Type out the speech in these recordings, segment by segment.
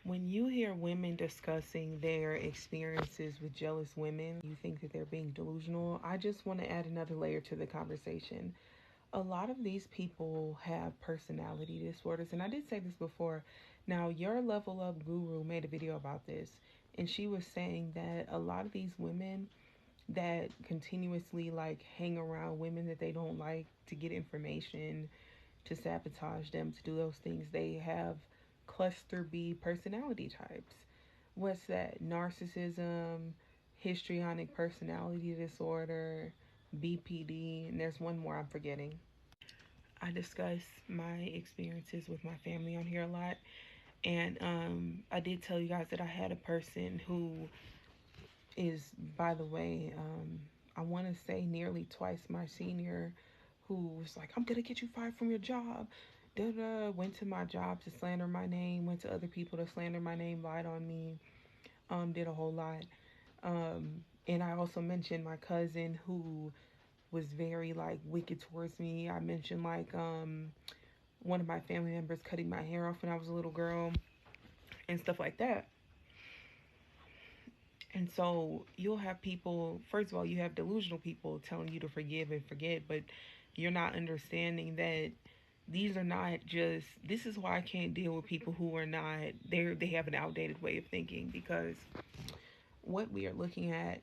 When you hear women discussing their experiences with jealous women, you think that they're being delusional. I just want to add another layer to the conversation. A lot of these people have personality disorders, and I did say this before. Now, your Level Up Guru made a video about this, and she was saying that a lot of these women that continuously like hang around women that they don't like to get information, to sabotage them, to do those things, they have cluster B personality types. What's that? Narcissism, histrionic personality disorder, BPD, and there's one more I'm forgetting. I discuss my experiences with my family on here a lot. And I did tell you guys that I had a person who is, by the way, I want to say nearly twice my senior, who was like, I'm going to get you fired from your job. Da da. Went to my job to slander my name, went to other people to slander my name, lied on me, did a whole lot. And I also mentioned my cousin who was very like wicked towards me. I mentioned like one of my family members cutting my hair off when I was a little girl and stuff like that. And so you'll have people, first of all, you have delusional people telling you to forgive and forget, but you're not understanding that these are not just, this is why I can't deal with people who are not, they have an outdated way of thinking, because what we are looking at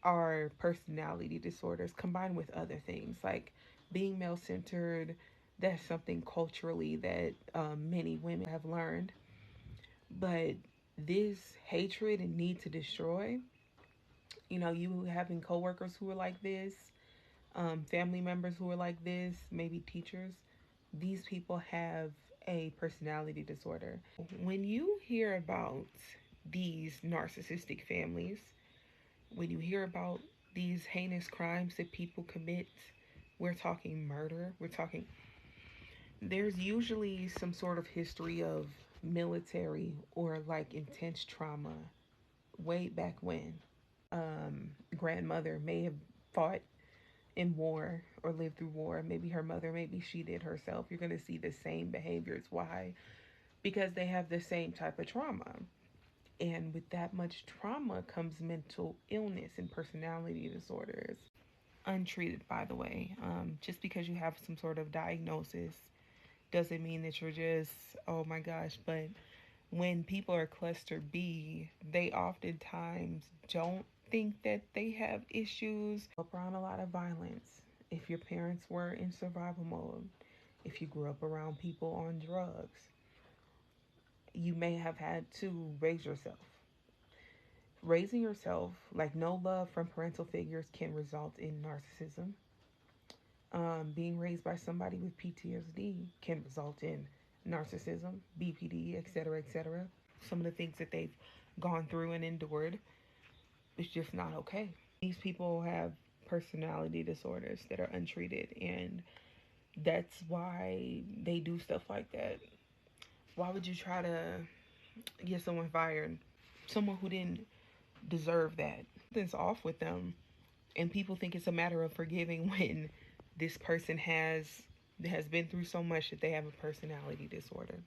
are personality disorders combined with other things like being male centered. That's something culturally that many women have learned. But this hatred and need to destroy, you having coworkers who are like this, family members who are like this, maybe teachers, these people have a personality disorder. When you hear about these narcissistic families, when you hear about these heinous crimes that people commit, we're talking murder, there's usually some sort of history of military or like intense trauma way back when. Grandmother may have fought in war or lived through war. Maybe her mother, maybe she did herself. You're going to see the same behaviors. Why? Because they have the same type of trauma. And with that much trauma comes mental illness and personality disorders. Untreated, by the way. Just because you have some sort of diagnosis doesn't mean that you're just, oh my gosh. But when people are cluster B, they oftentimes don't think that they have issues. Up around a lot of violence. If your parents were in survival mode, if you grew up around people on drugs, you may have had to raise yourself. Raising yourself, like no love from parental figures, can result in narcissism. Being raised by somebody with PTSD can result in narcissism, BPD, etc., etc. Some of the things that they've gone through and endured is just not okay. These people have personality disorders that are untreated, and that's why they do stuff like that. Why would you try to get someone fired? Someone who didn't deserve that. Something's off with them, and people think it's a matter of forgiving when this person has been through so much that they have a personality disorder.